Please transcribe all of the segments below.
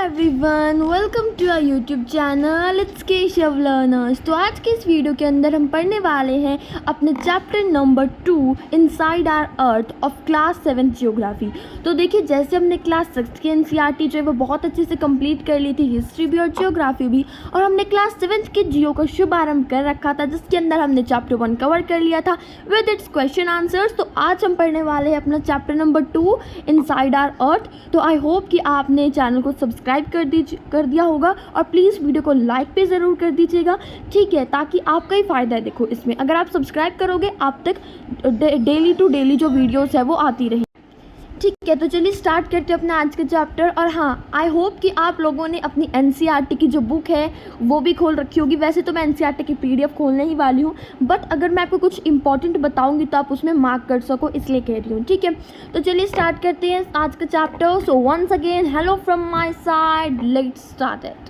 Everyone, welcome to our YouTube channel it's Keshav learners. तो आज के इस वीडियो के अंदर हम पढ़ने वाले हैं अपने chapter number 2 inside our earth of class 7 geography. तो देखिए, जैसे हमने क्लास 6 की एनसीईआरटी जो है वो बहुत अच्छे से कंप्लीट कर ली थी, हिस्ट्री भी और जियोग्राफी भी, और हमने क्लास 7 के जियो का शुभारंभ कर रखा था, जिसके अंदर हमने चैप्टर 1 कवर कर लिया था विद इट्स क्वेश्चन आंसर्स। तो आज हम पढ़ने वाले हैं अपना chapter number 2 inside our earth. तो आई होप कि आपने चैनल को सब्सक्राइब कर दिया होगा, और प्लीज़ वीडियो को लाइक पे ज़रूर कर दीजिएगा, ठीक है, ताकि आपका ही फ़ायदा है। देखो, इसमें अगर आप सब्सक्राइब करोगे आप तक डेली टू डेली जो वीडियोस है वो आती रही, ठीक है। तो चलिए स्टार्ट करते हैं अपना आज का चैप्टर। और हाँ, आई होप कि आप लोगों ने अपनी एनसीईआरटी की जो बुक है वो भी खोल रखी होगी। वैसे तो मैं एनसीईआरटी की पीडीएफ खोलने ही वाली हूँ, बट अगर मैं आपको कुछ इंपॉर्टेंट बताऊंगी तो आप उसमें मार्क कर सको, इसलिए कह रही हूँ, ठीक है। तो चलिए स्टार्ट करते हैं आज का chapter. So once again hello from my side, let's start it.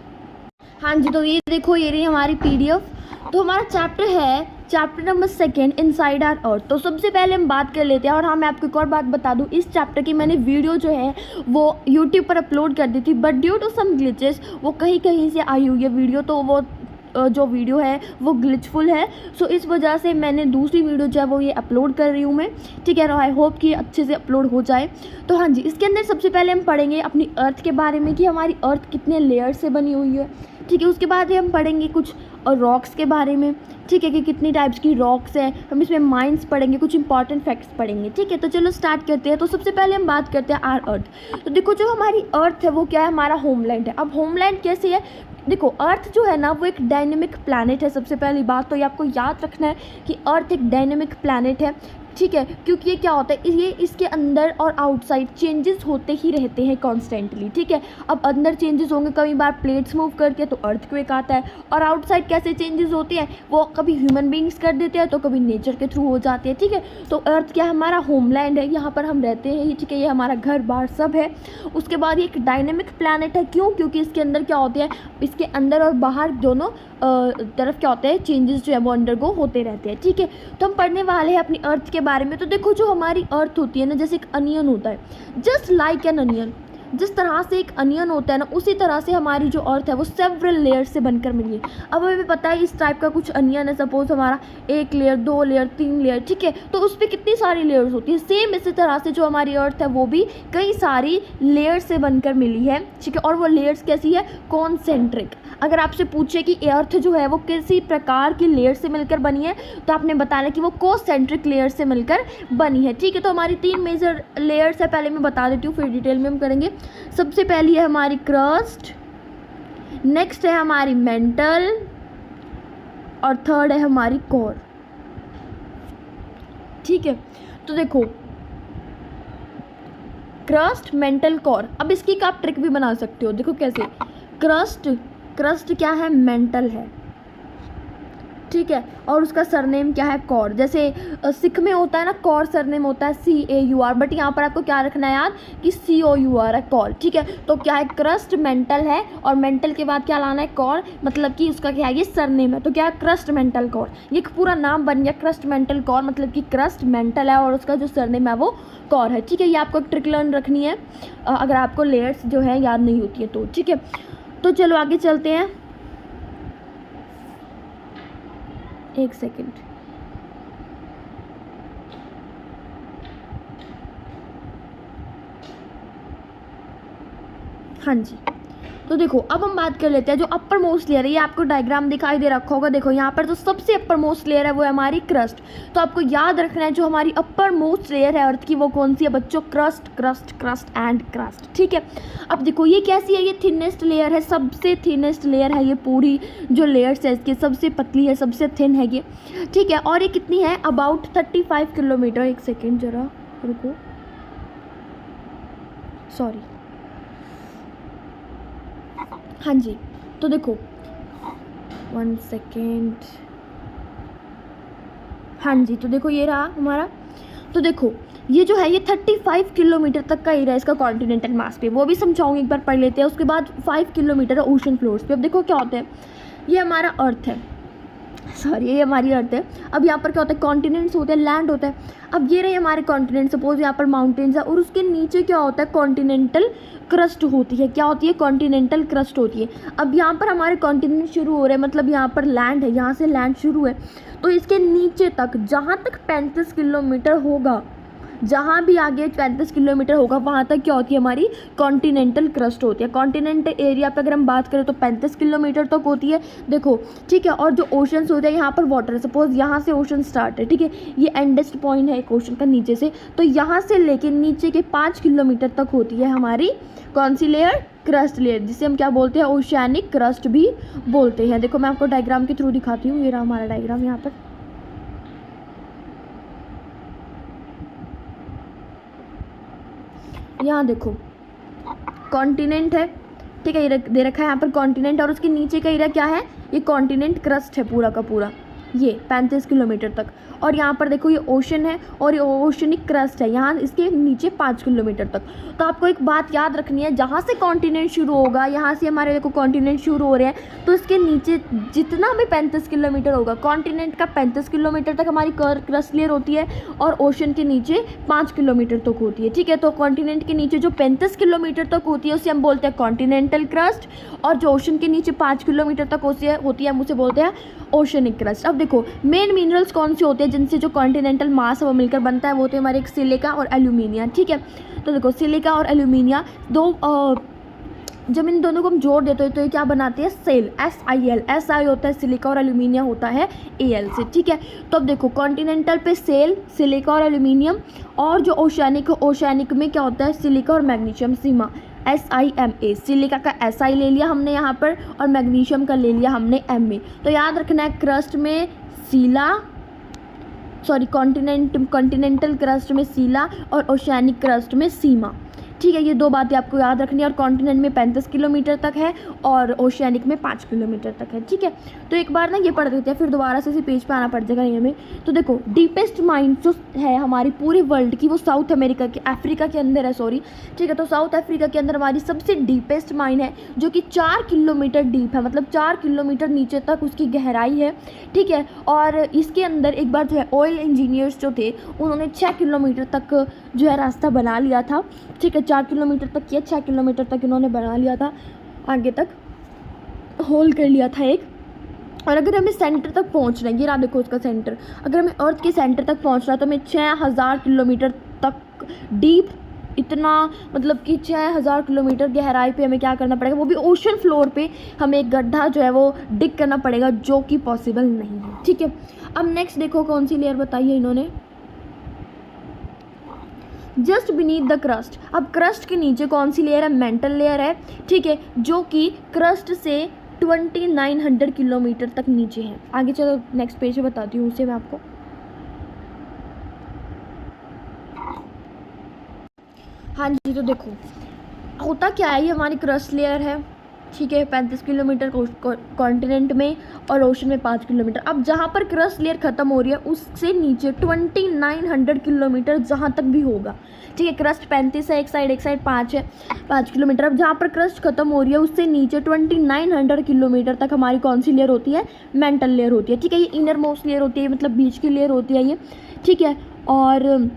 हाँ जी, तो ये देखो, ये रही हमारी पीडीएफ। तो हमारा चैप्टर है chapter number 2 inside our earth. तो सबसे पहले हम बात कर लेते हैं। और हाँ, मैं आपको एक और बात बता दूं, इस चैप्टर की मैंने वीडियो जो है वो यूट्यूब पर अपलोड कर दी थी, but due to some glitches वो कहीं से आई हुई है वीडियो, तो वो जो वीडियो है वो ग्लिचफुल है। सो इस वजह से मैंने दूसरी वीडियो जो है वो ये अपलोड कर रही हूँ मैं, ठीक है। आई होप कि अच्छे से अपलोड हो जाए। तो हाँ जी, इसके अंदर सबसे पहले हम पढ़ेंगे अपनी अर्थ के बारे में कि हमारी अर्थ कितने लेयर से बनी हुई है, ठीक है। उसके बाद हम पढ़ेंगे कुछ रॉक्स के बारे में, ठीक है, कि कितनी टाइप्स की रॉक्स हैं। हम इसमें माइंस पढ़ेंगे, कुछ इंपॉर्टेंट फैक्ट्स पढ़ेंगे, ठीक है। तो चलो स्टार्ट करते हैं। तो सबसे पहले हम बात करते हैं आवर अर्थ। तो देखो, जो हमारी अर्थ है वो क्या है, हमारा होमलैंड है। अब होमलैंड कैसे है, देखो, अर्थ जो है ना वो एक डायनेमिक प्लैनेट है। सबसे पहली बात तो ये आपको याद रखना है कि अर्थ एक डायनेमिक प्लैनेट है, ठीक है, क्योंकि ये क्या होता है, ये इसके अंदर और आउटसाइड चेंजेस होते ही रहते हैं कॉन्स्टेंटली, ठीक है। अब अंदर चेंजेस होंगे, कई बार प्लेट्स मूव करती है तो अर्थक्वेक आता है, और आउटसाइड कैसे चेंजेस होती है वो कभी ह्यूमन बींग्स कर देते हैं तो कभी नेचर के थ्रू हो जाती है, ठीक है। तो अर्थ क्या है, हमारा होमलैंड है, यहाँ पर हम रहते हैं, ठीक है, ये हमारा घर बार सब है। उसके बाद ये एक डायनेमिक प्लैनेट है, क्यों, क्योंकि इसके अंदर क्या होते हैं, इसके अंदर और बाहर दोनों तरफ क्या होते हैं, चेंजेस जो है वो अंडरगो होते रहते हैं, ठीक है। तो हम पढ़ने वाले हैं अपनी अर्थ के बारे में। तो देखो, जो हमारी अर्थ होती है ना, जैसे एक अनियन होता है, जस्ट लाइक एन अनियन, जिस तरह से एक अनियन होता है ना, उसी तरह से हमारी जो अर्थ है वो सेवरल लेयर से बनकर मिली है। अब हमें पता है इस टाइप का कुछ अनियन है, सपोज हमारा 1 लेयर, 2 लेयर, 3 लेयर, ठीक है। तो उस पर कितनी सारी लेयर्स होती है। सेम इसी तरह से जो हमारी अर्थ है वो भी कई सारी लेयर से बनकर मिली है, ठीक है। और वो लेयर्स कैसी है, कॉन्सेंट्रिक। अगर आपसे पूछे कि अर्थ जो है वो किसी प्रकार की लेयर से मिलकर बनी है, तो आपने बताना कि वो कोसेंट्रिक लेयर से मिलकर बनी है, ठीक है। तो हमारी 3 मेजर लेयर्स है, पहले मैं बता देती हूँ, फिर डिटेल में हम करेंगे। सबसे पहली है हमारी क्रस्ट, नेक्स्ट है हमारी मेंटल, और थर्ड है हमारी कोर, ठीक है। तो देखो, क्रस्ट, मेंटल, कोर। अब इसकी का आप ट्रिक भी बना सकते हो, देखो कैसे। क्रस्ट क्या है, मेंटल है, ठीक है, और उसका सरनेम क्या है, कौर। जैसे सिख में होता है ना, कौर सरनेम होता है CAUR, बट यहाँ पर आपको क्या रखना है यार कि COUR है, कौर, ठीक है। तो क्या है, क्रस्ट मेंटल है, और मेंटल के बाद क्या लाना है, कौर, मतलब कि उसका क्या है, ये सरनेम है। तो क्या है, क्रस्ट मेंटल कौर, ये एक पूरा नाम बन गया, क्रस्ट मेंटल कौर, मतलब कि क्रस्ट मेंटल है और उसका जो सरनेम है वो कौर है, ठीक है। ये आपको एक ट्रिक लर्न रखनी है अगर आपको लेयर्स जो है याद नहीं होती है तो, ठीक है। तो चलो आगे चलते हैं, एक सेकेंड। हाँ जी, तो देखो, अब हम बात कर लेते हैं जो अपर मोस्ट लेयर है। ये आपको डायग्राम दिखाई दे रखा होगा, देखो यहाँ पर जो सबसे अपर मोस्ट लेयर है वो है हमारी क्रस्ट। तो आपको याद रखना है जो हमारी अपर मोस्ट लेयर है अर्थ की वो कौन सी है बच्चों, क्रस्ट एंड क्रस्ट, ठीक है। अब देखो ये कैसी है, ये थिनेस्ट लेयर है, सबसे थिनेस्ट लेयर है ये, पूरी जो लेयर्स है इसकी सबसे पतली है, सबसे थिन है ये, ठीक है। और ये कितनी है, अबाउट 35 किलोमीटर। एक सेकेंड जरा रुको, सॉरी, हाँ जी। तो देखो 1 सेकेंड, हाँ जी, तो देखो ये रहा हमारा। तो देखो ये जो है ये 35 किलोमीटर तक का एरिया इसका कॉन्टिनेंटल मास पे, वो भी समझाऊंगी, एक बार पढ़ लेते हैं। उसके बाद 5 किलोमीटर है ओशन फ्लोर्स पे। अब देखो क्या होता है, ये हमारा अर्थ है, सॉरी, ये हमारी अर्थ है। अब यहाँ पर क्या होता है, कॉन्टिनेंट्स होते हैं, लैंड होता है। अब ये रहे हमारे कॉन्टिनेंट, सपोज यहाँ पर माउंटेन्स है और उसके नीचे क्या होता है, कॉन्टिनेंटल क्रस्ट होती है। क्या होती है, कॉन्टिनेंटल क्रस्ट होती है। अब यहाँ पर हमारे कॉन्टिनेंट शुरू हो रहे हैं, मतलब यहाँ पर लैंड है, यहाँ से लैंड शुरू है, तो इसके नीचे तक जहाँ तक 35 किलोमीटर होगा, जहाँ भी आगे 35 किलोमीटर होगा वहाँ तक क्या होती है, हमारी कॉन्टिनेंटल क्रस्ट होती है। कॉन्टिनेंटल एरिया पे अगर हम बात करें तो 35 किलोमीटर तक होती है, देखो, ठीक है। और जो ओशंस होते हैं, यहाँ पर वाटर, सपोज यहाँ से ओशन स्टार्ट है, ठीक है, ये एंडेस्ट पॉइंट है एक ओशन का नीचे से, तो यहाँ से लेके नीचे के 5 किलोमीटर तक होती है हमारी कौन सी लेयर, क्रस्ट लेयर, जिसे हम क्या बोलते हैं, ओशियानिक क्रस्ट भी बोलते हैं। देखो मैं आपको डायग्राम के थ्रू दिखाती हूँ, ये रहा हमारा डायग्राम। यहाँ पर यहाँ देखो कॉन्टिनेंट है, ठीक है, ये दे रखा है यहाँ पर कॉन्टिनेंट, और उसके नीचे का एरिया क्या है, ये कॉन्टिनेंट क्रस्ट है पूरा का पूरा, ये 35 किलोमीटर तक। और यहाँ पर देखो ये ओशन है और ये ओशनिक क्रस्ट है, यहाँ इसके नीचे 5 किलोमीटर तक। तो आपको एक बात याद रखनी है, जहाँ से कॉन्टिनेंट शुरू होगा, यहाँ से हमारे देखो कॉन्टिनेंट शुरू हो रहे हैं, तो इसके नीचे जितना भी 35 किलोमीटर होगा, कॉन्टिनेंट का 35 किलोमीटर तक हमारी क्रस्ट लेयर होती है और ओशन के नीचे 5 किलोमीटर तक होती है, ठीक है। तो कॉन्टिनेंट के नीचे जो 35 किलोमीटर तक होती है उसे हम बोलते हैं कॉन्टिनेंटल क्रस्ट, और जो ओशन के नीचे 5 किलोमीटर तक होती है हम उसे बोलते हैं ओशनिक क्रस्ट। अब देखो मेन मिनरल्स कौन से होते हैं जिनसे जो कॉन्टिनेंटल मास है वो मिलकर बनता है, वो होते हैं हमारे एक सिलिका और एल्यूमिनियम, ठीक है। तो देखो सिलिका और एल्यूमिनियम जब इन दोनों को हम जोड़ देते हैं तो ये क्या बनाते हैं, सेल, SiL, SI होता है सिलिका और एल्यूमिनियम होता है Al से, ठीक है। तो अब देखो कॉन्टिनेंटल पे सेल, सिलिका और एल्यूमिनियम, और जो ओशियानिक में क्या होता है, सिलिका और मैग्नीशियम, सीमा, SiMa। सिलिका का SI ले लिया हमने यहाँ पर और मैग्नीशियम का ले लिया हमने Ma। तो याद रखना है क्रस्ट में कॉन्टिनेंटल क्रस्ट में सीला और ओशियानिक क्रस्ट में सीमा, ठीक है। ये दो बातें आपको याद रखनी है। और कॉन्टिनेंट में 35 किलोमीटर तक है और ओशियानिक में 5 किलोमीटर तक है, ठीक है। तो एक बार ना ये पढ़ देते हैं, फिर दोबारा से इसी पेज पे आना पड़ जाएगा हमें। तो देखो डीपेस्ट माइन जो है हमारी पूरे वर्ल्ड की, वो साउथ अमेरिका के, अफ्रीका के अंदर है, सॉरी, ठीक है। तो साउथ अफ्रीका के अंदर हमारी सबसे डीपेस्ट माइन है जो कि 4 किलोमीटर डीप है, मतलब 4 किलोमीटर नीचे तक उसकी गहराई है, ठीक है। और इसके अंदर एक बार जो है ऑयल इंजीनियर्स जो थे उन्होंने 6 किलोमीटर तक जो है रास्ता बना लिया था, ठीक है। 4 किलोमीटर तक किया, 6 किलोमीटर तक इन्होंने बना लिया था, आगे तक होल कर लिया था एक। और अगर हमें सेंटर तक पहुंचना है, ये रहा देखो उसका सेंटर, अगर हमें अर्थ के सेंटर तक पहुंचना है तो हमें 6000 किलोमीटर तक डीप, इतना मतलब कि 6000 किलोमीटर गहराई पे हमें क्या करना पड़ेगा, वो भी ओशन फ्लोर पे हमें एक गड्ढा जो है वो डिग करना पड़ेगा, जो कि पॉसिबल नहीं है, ठीक है। अब नेक्स्ट देखो कौन सी लेयर बताई है इन्होंने, जस्ट बीनीथ द क्रस्ट। अब क्रस्ट के नीचे कौन सी लेयर है, मेंटल लेयर है, ठीक है, जो कि क्रस्ट से 2900 किलोमीटर तक नीचे है। आगे चलो नेक्स्ट पेज पे बताती हूँ उसे मैं आपको। हाँ जी, तो देखो होता क्या है, ये हमारी क्रस्ट लेयर है, ठीक है, 35 किलोमीटर कॉन्टिनेंट में और ओशन में 5 किलोमीटर। अब जहाँ पर क्रस्ट लेयर ख़त्म हो रही है उससे नीचे 2900 किलोमीटर जहाँ तक भी होगा, ठीक है। क्रस्ट 35 है एक साइड 5 है, 5 किलोमीटर। अब जहाँ पर क्रस्ट ख़त्म हो रही है उससे नीचे 2900 किलोमीटर तक हमारी कौन सी लेयर होती है, मेंटल लेयर होती है, ठीक है। ये इनर मोस्ट लेयर होती है, मतलब बीच की लेयर होती है ये, ठीक है। और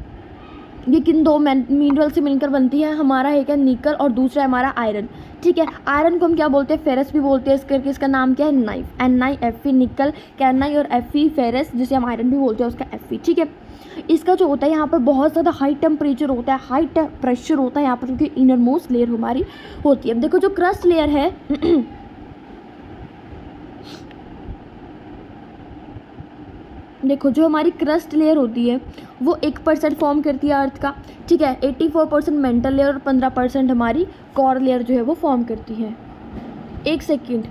ये किन दो मिनरल से मिलकर बनती है, हमारा एक है निकल और दूसरा है हमारा आयरन, ठीक है। आयरन को हम क्या बोलते हैं, फेरस भी बोलते हैं, इस करके इसका नाम क्या है, नाइफ, NiFe निकल, कैनाई और Fe फेरस, जिसे हम आयरन भी बोलते हैं, उसका Fe, ठीक है। इसका जो होता है यहाँ पर बहुत ज़्यादा हाई टेम्परेचर होता है, हाई प्रेशर होता है यहाँ पर, क्योंकि इनर मोस्ट लेयर हमारी होती है। अब देखो जो क्रस्ट लेयर है देखो जो हमारी क्रस्ट लेयर होती है वो 1% फॉर्म करती है अर्थ का, ठीक है। 84% मेंटल लेयर और 15% हमारी कोर लेयर जो है वो फॉर्म करती है। एक सेकंड,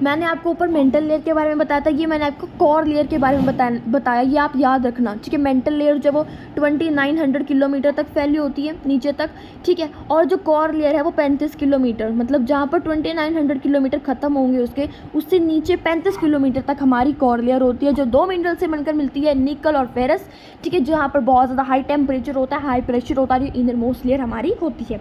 मैंने आपको ऊपर मेंटल लेयर के बारे में बताया था, ये मैंने आपको कोर लेयर के बारे में बताया, ये आप याद रखना, ठीक है। मेंटल लेयर जो वो 2900 किलोमीटर तक फैली होती है नीचे तक, ठीक है। और जो कोर लेयर है वो 35 किलोमीटर, मतलब जहाँ पर 2900 किलोमीटर ख़त्म होंगे उससे नीचे 35 किलोमीटर तक हमारी कोर लेयर होती है, जो दो मिनरल से बनकर मिलती है, निकल और फेरस, ठीक है। जहाँ पर बहुत ज़्यादा हाई टेम्परेचर होता है, हाई प्रेशर होता है, इनर मोस्ट लेयर हमारी होती है।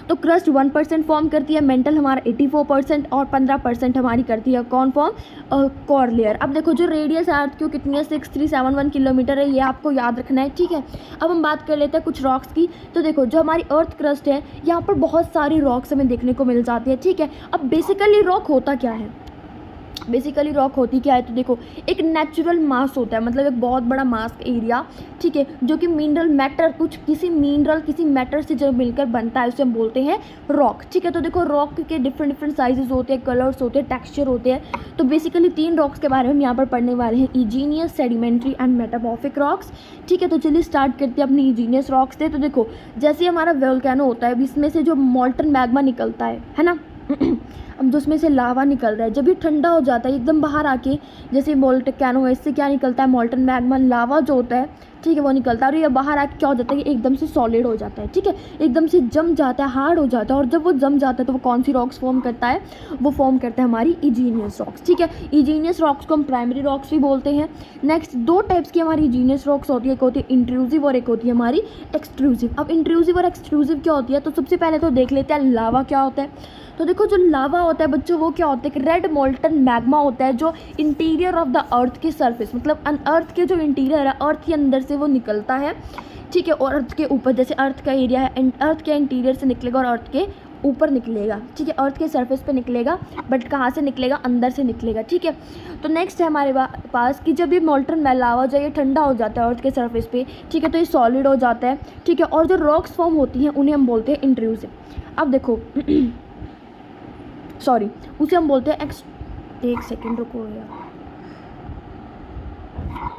तो क्रस्ट 1% फॉर्म करती है, मेंटल हमारा 84% और 15% हमारी करती है करती है। कौन फॉर्म? Core layer. अब देखो जो रेडियस अर्थ की कितनी है 6371 किलोमीटर है, ये आपको याद रखना है, ठीक है। अब हम बात कर लेते हैं कुछ रॉक्स की। तो देखो जो हमारी अर्थ क्रस्ट है यहाँ पर बहुत सारी रॉक्स हमें देखने को मिल जाती है, ठीक है। अब बेसिकली रॉक होता क्या है? बेसिकली रॉक होती क्या है? तो देखो एक नेचुरल मास होता है, मतलब एक बहुत बड़ा मास एरिया, ठीक है, जो कि मिनरल मैटर किसी मैटर से जो मिलकर बनता है उसे हम बोलते हैं रॉक, ठीक है। तो देखो रॉक के डिफरेंट साइजेस होते हैं, कलर्स होते हैं, टेक्सचर होते हैं। तो बेसिकली 3 रॉक्स के बारे में हम यहाँ पर पढ़ने वाले हैं, इजीनियस, सेडिमेंट्री एंड मेटामॉर्फिक रॉक्स, ठीक है। तो चलिए स्टार्ट करते हैं अपनी इजीनियस रॉक्स से। तो देखो जैसे हमारा वोल्केनो होता है, इसमें से जो मॉल्टन मैग्मा निकलता है ना अब जो उसमें से लावा निकल रहा है, जब ये ठंडा हो जाता है एकदम बाहर आके, जैसे वोल्केनो है, इससे क्या निकलता है? मॉल्टन मैग्मा, लावा जो होता है, ठीक है, वो निकलता है और ये बाहर आके क्या हो जाता है कि एकदम से सॉलिड हो जाता है, ठीक है, एकदम से जम जाता है, हार्ड हो जाता है। और जब वो जम जाता है तो वो कौन सी रॉक्स फॉर्म करता है? वो फॉर्म करता है हमारी इजीनियस रॉक्स, ठीक है। इजीनियस रॉक्स को हम प्राइमरी रॉक्स भी बोलते हैं। नेक्स्ट 2 टाइप्स की हमारी इजीनियस रॉक्स होती है, एक होती है इंट्रूसिव और एक होती है हमारी एक्सट्रूसिव। अब इंट्रूसिव और एक्सट्रूसिव क्या होती है? तो सबसे पहले तो देख लेते हैं लावा क्या होता है। तो देखो जो लावा होता है बच्चों, वो क्या होता है? एक रेड मोल्टन मैग्मा होता है जो इंटीरियर ऑफ द अर्थ के सरफेस, मतलब अर्थ के जो इंटीरियर है, अर्थ के अंदर से वो निकलता है, ठीक है। और अर्थ के ऊपर, जैसे अर्थ का एरिया है, अर्थ के इंटीरियर से निकलेगा और अर्थ के ऊपर निकलेगा, ठीक है, अर्थ के सरफेस पे निकलेगा, बट कहाँ से निकलेगा? अंदर से निकलेगा, ठीक है। तो नेक्स्ट है हमारे पास कि जब ये मोल्टन लावा जो ये ठंडा हो जाता है अर्थ के सरफेस पे, ठीक है, तो ये सॉलिड हो जाता है, ठीक है। और जो रॉक्स फॉर्म होती हैं उन्हें हम बोलते हैं इंट्रूसिव। अब देखो सॉरी, उसे हम बोलते हैं एक सेकेंड रुको यार।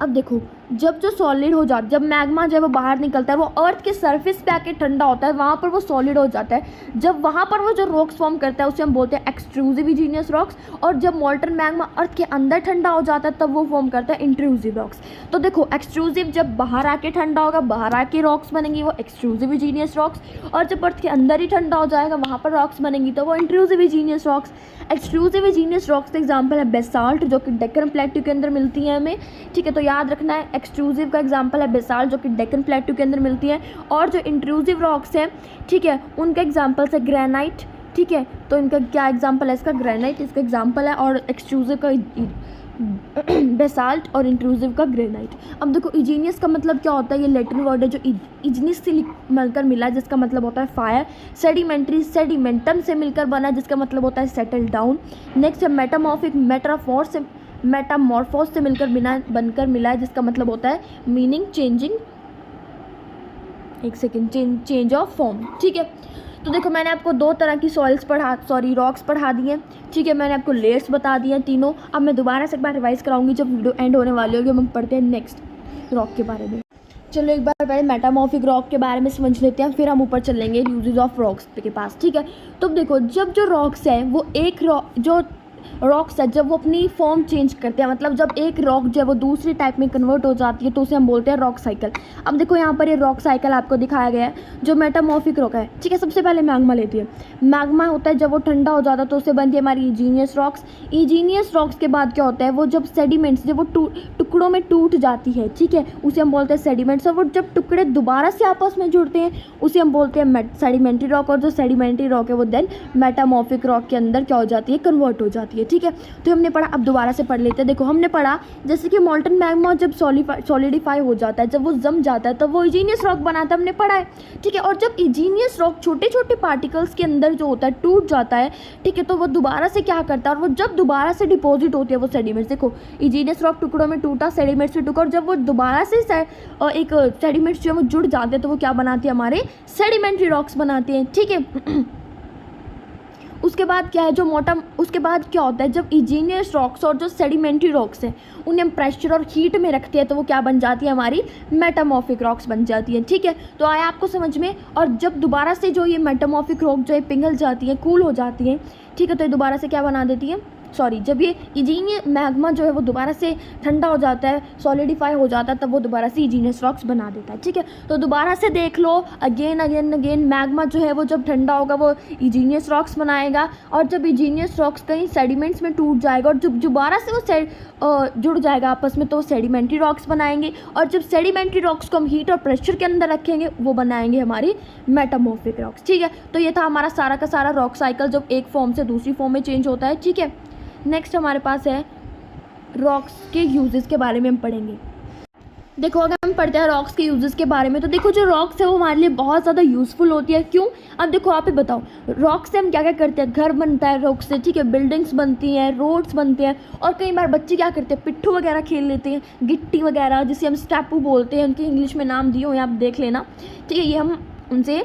अब देखो जब जो सॉलिड हो जाता, जब मैग्मा जब वो बाहर निकलता है, वो अर्थ के सरफेस पे आके ठंडा होता है, वहाँ पर वो सॉलिड हो जाता है। जब वहाँ पर वो जो रॉक्स फॉर्म करता है उसे हम बोलते हैं एक्सट्रूसिव इजीनियस रॉक्स। और जब मोल्टन मैग्मा अर्थ के अंदर ठंडा हो जाता है तब वो फॉर्म करता है इंट्रूसिव रॉक्स। तो देखो एक्सट्रूसिव जब बाहर आके ठंडा होगा, बाहर आके रॉक्स बनेंगी, वो एक्सट्रूसिव इजीनियस रॉक्स। और जब अर्थ के अंदर ही ठंडा हो जाएगा, वहाँ पर रॉक्स बनेंगी, तो वो इंट्रूसिव इजीनियस रॉक्स। एक्सट्रूसिव इजीनियस रॉक्स का एग्जाम्पल है बेसाल्ट, जो कि डेक्कन प्लेट्यू के अंदर मिलती है हमें, ठीक है। तो याद रखना है एक्सट्रूसिव का एग्जांपल है बेसाल्ट, जो कि डेक्कन प्लेट्यू के अंदर मिलती है। और जो इंट्रूसिव रॉक्स हैं, ठीक है, उनका एग्जांपल्स है ग्रेनाइट, ठीक है। तो इनका क्या एग्जांपल है? इसका ग्रेनाइट इसका एग्जांपल है, और एक्सट्रूसिव का बेसाल्ट और इंट्रूसिव का ग्रेनाइट। अब देखो इजीनियस का मतलब क्या होता है? ये लैटिन वर्ड है जो इजनिस से मिलकर मिला है, जिसका मतलब होता है फायर। सेडिमेंट्री सेडिमेंटम से मिलकर बना है, जिसका मतलब होता है सेटल डाउन। नेक्स्ट है मेटामॉर्फिक, मेटामॉर्फोस से बनकर मिला है, जिसका मतलब होता है मीनिंग चेंजिंग, एक सेकेंड, चेंज ऑफ फॉर्म, ठीक है। तो देखो मैंने आपको 2 तरह की रॉक्स पढ़ा दी हैं, ठीक है। मैंने आपको लेयर्स बता दिए हैं तीनों। अब मैं दोबारा से एक बार रिवाइज कराऊंगी, जब वीडियो एंड होने वाली होगी हम पढ़ते हैं नेक्स्ट रॉक के बारे में। चलो एक बार पहले मेटामॉर्फिक रॉक के बारे में समझ लेते हैं, फिर हम ऊपर चलेंगे यूजेस ऑफ रॉक्स के पास, ठीक है। तो देखो जब जो रॉक्स है वो जो रॉक्स है, जब वो अपनी फॉर्म चेंज करते हैं, मतलब जब एक रॉक जो है वो दूसरी टाइप में कन्वर्ट हो जाती है, तो उसे हम बोलते हैं रॉक साइकिल। अब देखो यहाँ पर ये रॉक साइकिल आपको दिखाया गया है, जो मेटामॉर्फिक रॉक है, ठीक है। सबसे पहले मैग्मा लेती है, मैग्मा होता है जब वो ठंडा हो जाता है तो उससे बनती है हमारी इजीनियस रॉक्स। इजीनियस रॉक्स के बाद क्या होता है? वो जब सेडिमेंट्स, जब वो टुकड़ों में टूट जाती है, ठीक है, उसे हम बोलते हैं सेडिमेंट्स। और वो जब टुकड़े दोबारा से आपस में जुड़ते हैं उसे हम बोलते हैं सेडिमेंट्री रॉक। और जो सेडिमेंट्री रॉक है वो देन मेटामॉर्फिक रॉक के अंदर क्या हो जाती है? कन्वर्ट हो जाती है, ठीक है। तो हमने पढ़ा, अब दोबारा से पढ़ लेते हैं। देखो हमने पढ़ा जैसे कि मोल्टन मैग्मा जब सॉलिडिफाई हो जाता है, जब वो जम जाता है, तब वो इजीनियस रॉक बनाता है, हमने पढ़ा है, ठीक है। और जब इजीनियस रॉक छोटे छोटे पार्टिकल्स के अंदर जो होता है टूट जाता है, ठीक है, तो वो दोबारा से क्या करता है? और वो जब दोबारा से डिपॉजिट होती है वो सेडिमेंट्स, देखो इजीनियस रॉक टुकड़ों में टूटा, सेडिमेंट्स से टूटा, और जब वो दोबारा से एक सेडिमेंट्स जो है वो जुड़ जाते हैं, तो वो क्या बनाती है? हमारे सेडिमेंट्री रॉक्स बनाते हैं, ठीक है। उसके बाद क्या है? उसके बाद क्या होता है? जब इजीनियस रॉक्स और जो सेडिमेंट्री रॉक्स हैं उन्हें हम प्रेशर और हीट में रखते हैं, तो वो क्या बन जाती है? हमारी मेटामॉर्फिक रॉक्स बन जाती है, ठीक है। तो आया आपको समझ में? और जब दोबारा से जो ये मेटामॉर्फिक रॉक जो है पिघल जाती है, कूल हो जाती है, ठीक है, तो ये दोबारा से क्या बना देती है? जब ये इजीनियस मैग्मा जो है वो दोबारा से ठंडा हो जाता है, सॉलिडिफाई हो जाता है, तब वो दोबारा से इजीनियस रॉक्स बना देता है, ठीक है। तो दोबारा से देख लो, अगेन मैग्मा जो है वो जब ठंडा होगा वो इजीनियस रॉक्स बनाएगा। और जब इजीनियस रॉक्स कहीं सेडिमेंट्स में टूट जाएगा और जब दोबारा से वो जुड़ जाएगा आपस में, तो वो सेडिमेंट्री रॉक्स बनाएंगे। और जब सेडिमेंट्री रॉक्स को हम हीट और प्रेशर के अंदर रखेंगे, वो बनाएंगे हमारी मेटामॉर्फिक रॉक्स, ठीक है। तो ये था हमारा सारा का सारा रॉक साइकिल, जब एक फॉर्म से दूसरी फॉर्म में चेंज होता है, ठीक है। नेक्स्ट हमारे पास है रॉक्स के यूजेस के बारे में हम पढ़ेंगे। देखो अगर हम पढ़ते हैं रॉक्स के यूजेस के बारे में, तो देखो जो रॉक्स है वो हमारे लिए बहुत ज़्यादा यूज़फुल होती है। क्यों? अब देखो आप ही बताओ, रॉक से हम क्या क्या करते हैं? घर बनता है रॉक से, ठीक है, बिल्डिंग्स बनती हैं, रोड्स बनते हैं, और कई बार बच्चे क्या करते हैं, पिट्ठू वगैरह खेल लेते हैं, गिट्टी वगैरह जिसे हम स्टैपू बोलते हैं, उनके इंग्लिश में नाम दिए हुए आप देख लेना, ठीक है, ये हम उनसे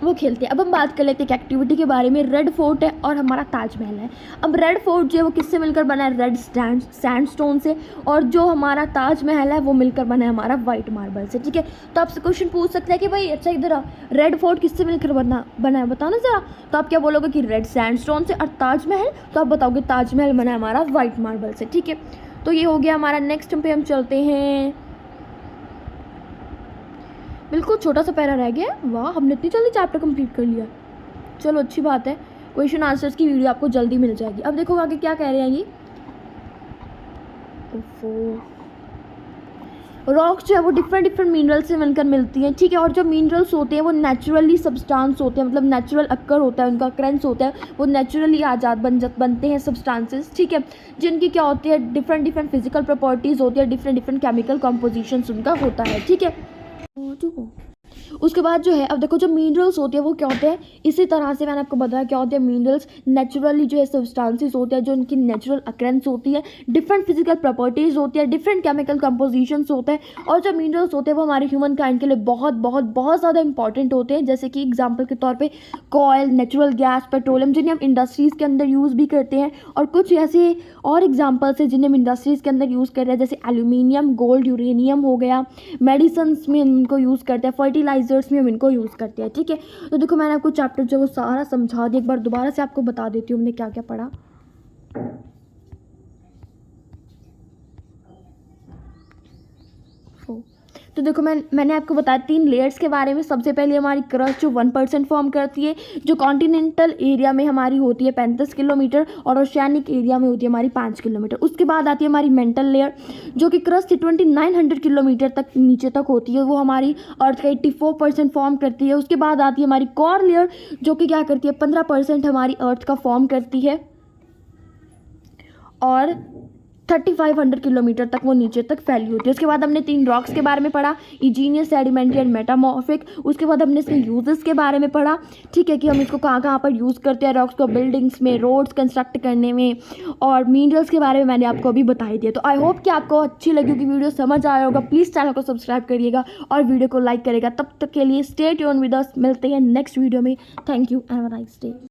वो खेलते हैं। अब हम बात कर लेते हैं एक एक्टिविटी के बारे में। रेड फोर्ट है और हमारा ताजमहल है। अब रेड फोर्ट जो है वो किससे मिलकर बना है? रेड सैंडस्टोन से, और जो हमारा ताजमहल है वो मिलकर बना है हमारा वाइट मार्बल से, ठीक है। तो आपसे क्वेश्चन पूछ सकते हैं कि भाई अच्छा इधर रेड फोर्ट किससे मिलकर बना है बताओ ना ज़रा। तो आप क्या बोलोगे कि रेड सैंडस्टोन से, और ताजमहल तो आप बताओगे ताजमहल बना है हमारा वाइट मार्बल से, ठीक है। तो ये हो गया हमारा। नेक्स्ट पे हम चलते हैं, बिल्कुल छोटा सा पैरा रह गया। वाह, हमने इतनी जल्दी चैप्टर कंप्लीट कर लिया। चलो अच्छी बात है, क्वेश्चन आंसर्स की वीडियो आपको जल्दी मिल जाएगी। अब देखो आगे क्या कह रहे हैं ये। रॉक्स जो है वो डिफरेंट मिनरल्स से मिलकर मिलती हैं, ठीक है। और जो मिनरल्स होते हैं वो नेचुरली सब्सटेंस होते हैं, मतलब नेचुरल अक्कर होता है, उनका अक्रेंस होता है, वो नेचुरली आज़ाद बनते हैं सब्सटेंसेस, ठीक है, जिनकी क्या होती है डिफरेंट फिजिकल प्रॉपर्टीज़ होती है, डिफरेंट केमिकल कॉम्पोजिशंस उनका होता है, ठीक है। उसके बाद जो है, अब देखो जो मिनरल्स होते हैं वो क्या होते हैं, इसी तरह से मैंने आपको बताया क्या होते हैं मिनरल्स, नेचुरली जो है सब्सटेंसेस होते हैं, जो उनकी नेचुरल अक्रेंस होती है, डिफरेंट फिजिकल प्रॉपर्टीज़ होती है, डिफरेंट केमिकल कंपोजिशंस होते हैं। और जो मिनरल्स होते हैं वो हमारे ह्यूमन काइंड के लिए बहुत ज़्यादा इंपॉर्टेंट होते हैं। जैसे कि एग्जाम्पल के तौर पर कॉयल, नेचुरल गैस, पेट्रोलियम, जिन्हें हम इंडस्ट्रीज़ के अंदर यूज़ भी करते हैं, और कुछ ऐसे और एग्जाम्पल्स हैं जिन्हें हम इंडस्ट्रीज़ के अंदर यूज़ कर रहे हैं, जैसे एल्यूमिनियम, गोल्ड, यूरेनियम हो गया, मेडिसिन में इनको यूज़ करते हैं, फर्टिलाइजर्स में हम इनको यूज़ करते हैं, ठीक है। तो देखो मैंने आपको चैप्टर जो वो सारा समझा दिया, एक बार दोबारा से आपको बता देती हूँ हमने क्या क्या पढ़ा। तो देखो मैंने आपको बताया 3 लेयर्स के बारे में। सबसे पहले हमारी क्रस्ट जो 1% फॉर्म करती है, जो कॉन्टिनेंटल एरिया में हमारी होती है 35 किलोमीटर, और ओशियानिक एरिया में होती है हमारी 5 किलोमीटर। उसके बाद आती है हमारी मेंटल लेयर, जो कि क्रस्ट 2900 किलोमीटर तक नीचे तक होती है, वो हमारी अर्थ का 84% फॉर्म करती है। उसके बाद आती है हमारी कोर लेयर, जो कि क्या करती है 15% हमारी अर्थ का फॉर्म करती है, और 3500 किलोमीटर तक वो नीचे तक फैली होती है। उसके बाद हमने 3 रॉक्स के बारे में पढ़ा, इजीनियस, सेडिमेंट्री एंड मेटामॉर्फिक। उसके बाद हमने इसके यूजेस के बारे में पढ़ा, ठीक है, कि हम इसको कहाँ कहाँ पर यूज़ करते हैं रॉक्स को, बिल्डिंग्स में, रोड्स कंस्ट्रक्ट करने में, और मिनरल्स के बारे में मैंने आपको अभी बता ही दिया। तो आई होप कि आपको अच्छी लगी होगी वीडियो, समझ आया होगा। प्लीज़ चैनल को सब्सक्राइब करिएगा और वीडियो को लाइक करिएगा। तब तक के लिए स्टे ट्यून्ड विद अस, मिलते हैं नेक्स्ट वीडियो में। Thank you, have a nice day.